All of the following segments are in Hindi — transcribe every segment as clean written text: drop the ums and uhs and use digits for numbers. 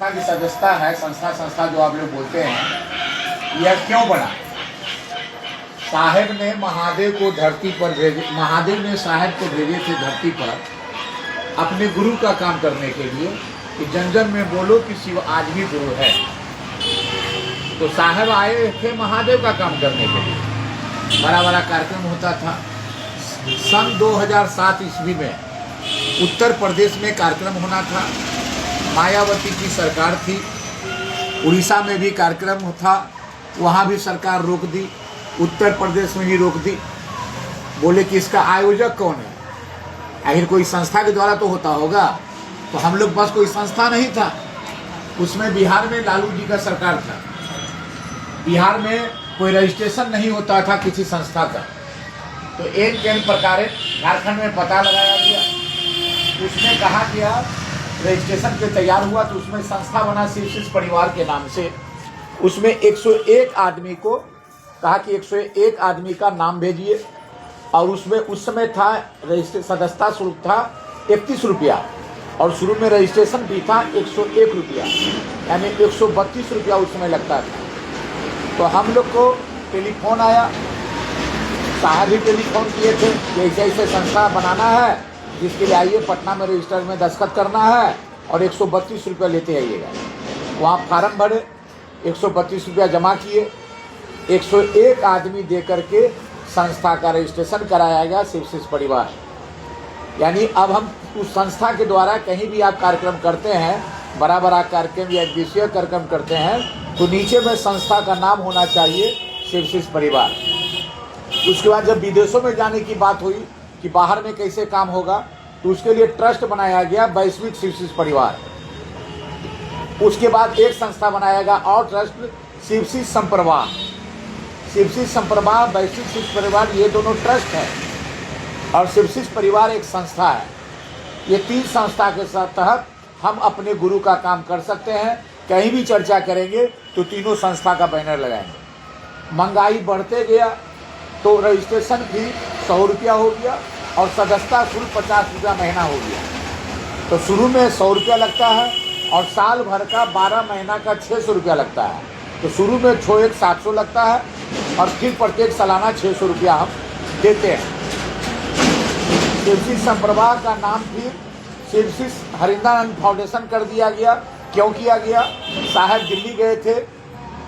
संस्था की सदस्यता है, संस्था जो आप लोग बोलते हैं, यह क्यों बना? साहेब ने महादेव को धरती पर भेजे, महादेव ने साहेब को भेजे थे धरती पर अपने गुरु का काम करने के लिए कि जन जन में बोलो कि शिव आज भी गुरु है। तो साहेब आए थे महादेव का काम करने के लिए। बड़ा बड़ा कार्यक्रम होता था। सन 2007 ईस्वी में उत्तर प्रदेश में कार्यक्रम होना था। मायावती की सरकार थी। उड़ीसा में भी कार्यक्रम था, वहाँ भी सरकार रोक दी। उत्तर प्रदेश में भी रोक दी। बोले कि इसका आयोजक कौन है? आखिर कोई संस्था के द्वारा तो होता होगा। तो हम लोग बस कोई संस्था नहीं था उसमें। बिहार में लालू जी का सरकार था। बिहार में कोई रजिस्ट्रेशन नहीं होता था किसी संस्था का। तो एक प्रकार झारखंड में पता लगाया गया, उसमें कहा गया रजिस्ट्रेशन पे तैयार हुआ तो उसमें संस्था बना शिव परिवार के नाम से। उसमें 101 आदमी को कहा कि 101 आदमी का नाम भेजिए। और उसमें उस समय था सदस्यता शुल्क था 31 रुपया और शुरू में रजिस्ट्रेशन भी था 101 रुपया, यानी 132 रुपया उस समय लगता था। तो हम लोग को टेलीफोन आया, साहब भी टेलीफोन किए थे कि ऐसे ऐसे संस्था बनाना है, जिसके लिए आइए पटना में रजिस्टर में दस्तखत करना है और 132 रुपया लेते आइएगा। वहाँ फार्म भरे, 132 रुपया जमा किए, 101 आदमी दे करके संस्था का रजिस्ट्रेशन कराया गया शिव परिवार। यानी अब हम उस संस्था के द्वारा कहीं भी आप कार्यक्रम करते हैं, बड़ा बड़ा कार्यक्रम या विषय कार्यक्रम करते हैं, तो नीचे में संस्था का नाम होना चाहिए शिव परिवार। उसके बाद जब विदेशों में जाने की बात हुई कि बाहर में कैसे काम होगा, तो उसके लिए ट्रस्ट बनाया गया वैश्विक शिव परिवार। उसके बाद एक संस्था बनाया गया और ट्रस्ट शिव संप्रवाह। शिव संप्रवाह, वैश्विक शिव परिवार, ये दोनों ट्रस्ट है और शिव परिवार एक संस्था है। ये 3 संस्था के तहत हम अपने गुरु का काम कर सकते हैं। कहीं भी चर्चा करेंगे तो तीनों संस्था का बैनर लगाएंगे। महंगाई बढ़ते गया तो रजिस्ट्रेशन फी 100 रुपया हो गया और सदस्यता शुल्क 50 रुपया महीना हो गया। तो शुरू में 100 रुपया लगता है और साल भर का 12 महीना का 600 रुपया लगता है। तो शुरू में 700 लगता है और फिर प्रत्येक सालाना 600 रुपया हम देते हैं। शिव संप्रवाह का नाम फिर शिव हरिंदानंद फाउंडेशन कर दिया गया। क्यों किया गया? साहब दिल्ली गए थे,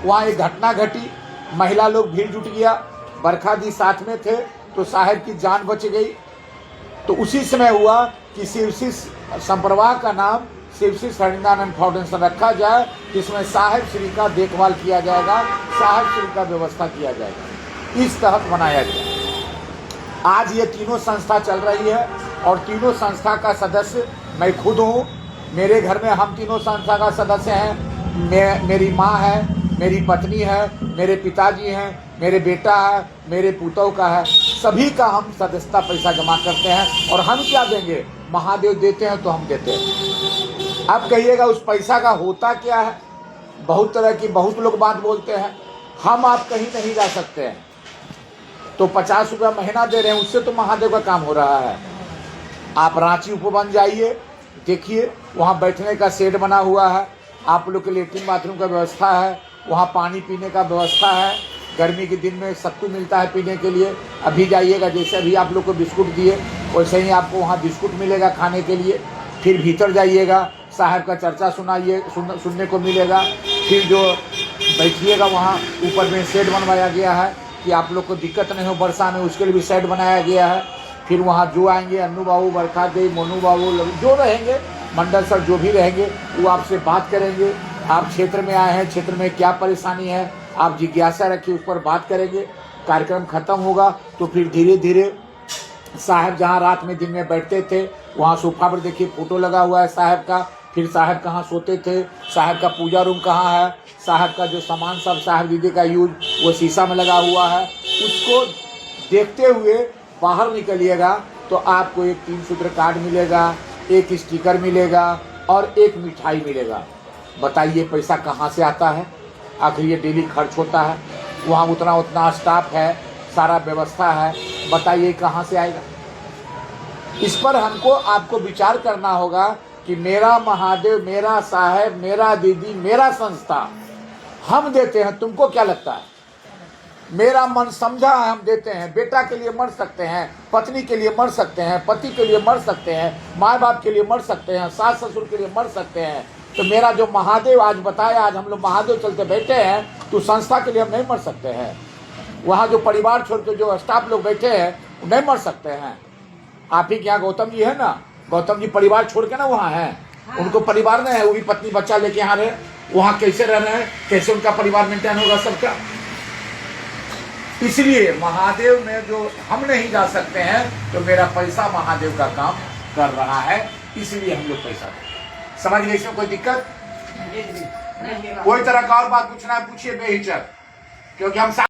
वहाँ एक घटना घटी, महिला लोग भीड़ जुट गया, बरखा दी साथ में थे, तो साहब की जान बच गई। तो उसी समय हुआ कि शिव संप्रवाह का नाम शिव हरिंदानंद फाउंडेशन रखा जाए, जिसमें साहेब श्री का देखभाल किया जाएगा, साहेब श्री का व्यवस्था किया जाएगा। इस तहत बनाया गया। आज ये तीनों संस्था चल रही है और तीनों संस्था का सदस्य मैं खुद हूँ। मेरे घर में हम तीनों संस्था का सदस्य हैं। मेरी माँ है, मेरी पत्नी है, मेरे पिताजी हैं, मेरे बेटा है, मेरे पुतों का है। सभी का हम सदस्यता पैसा जमा करते हैं। और हम क्या देंगे? महादेव देते हैं तो हम देते हैं। अब कहिएगा उस पैसा का होता क्या है? बहुत लोग बात बोलते हैं। हम आप कहीं नहीं जा सकते हैं। तो 50 रुपया महीना दे रहे हैं, उससे तो महादेव का काम हो रहा है। आप रांची उपवन जाइए, देखिए वहाँ बैठने का शेड बना हुआ है, आप लोग के लेटरिन बाथरूम का व्यवस्था है, वहाँ पानी पीने का व्यवस्था है। गर्मी के दिन में सत्तू मिलता है पीने के लिए। अभी जाइएगा, जैसे अभी आप लोग को बिस्कुट दिए वैसे ही आपको वहाँ बिस्कुट मिलेगा खाने के लिए। फिर भीतर जाइएगा, साहब का चर्चा सुनने को मिलेगा। फिर जो बैठिएगा वहाँ ऊपर में शेड बनवाया गया है कि आप लोग को दिक्कत नहीं हो वर्षा में, उसके लिए भी शेड बनाया गया है। फिर वहाँ जो आएंगे, अन्नू बाबू, बरखा दे, मोनू बाबू, जो रहेंगे, मंडल सर जो भी रहेंगे, वो आपसे बात करेंगे। आप क्षेत्र में आए हैं, क्षेत्र में क्या परेशानी है, आप जिज्ञासा रखिए, उस पर बात करेंगे। कार्यक्रम खत्म होगा तो फिर धीरे धीरे साहब जहाँ रात में दिन में बैठते थे, वहाँ सोफा पर देखिए फोटो लगा हुआ है साहब का। फिर साहब कहाँ सोते थे, साहब का पूजा रूम कहाँ है, साहब का जो सामान सब साहब दीदी का यूज वो शीशा में लगा हुआ है। उसको देखते हुए बाहर निकलिएगा तो आपको एक 3 सूत्र कार्ड मिलेगा, एक स्टिकर मिलेगा और एक मिठाई मिलेगा। बताइए पैसा कहाँ से आता है? आखिर ये डेली खर्च होता है, वहाँ उतना स्टाफ है, सारा व्यवस्था है, बताइए कहाँ से आएगा? इस पर हमको आपको विचार करना होगा कि मेरा महादेव, मेरा साहेब, मेरा दीदी, मेरा संस्था, हम देते हैं, तुमको क्या लगता है? मेरा मन समझा है, हम देते हैं। बेटा के लिए मर सकते हैं, पत्नी के लिए मर सकते हैं, पति के लिए मर सकते हैं, माँ बाप के लिए मर सकते हैं, सास ससुर के लिए मर सकते हैं। तो मेरा जो महादेव आज बताया, आज हम लोग महादेव चलते बैठे हैं, तो संस्था के लिए हम नहीं मर सकते हैं। वहाँ जो परिवार छोड़ के जो स्टाफ लोग बैठे हैं वो नहीं मर सकते हैं। आप ही के यहाँ गौतम जी है ना, गौतम जी परिवार छोड़ के ना वहाँ है, उनको परिवार नहीं है, वो भी पत्नी बच्चा लेके यहाँ रहे, वहाँ कैसे रह रहे हैं, कैसे उनका परिवार मेंटेन होगा सबका। इसलिए महादेव में जो हम नहीं जा सकते हैं, तो मेरा पैसा महादेव का काम कर रहा है, इसलिए हम लोग पैसा दें। समझ गए? इसमें कोई दिक्कत? कोई तरह का और बात पूछना है पूछिए बेहिचक, क्योंकि हम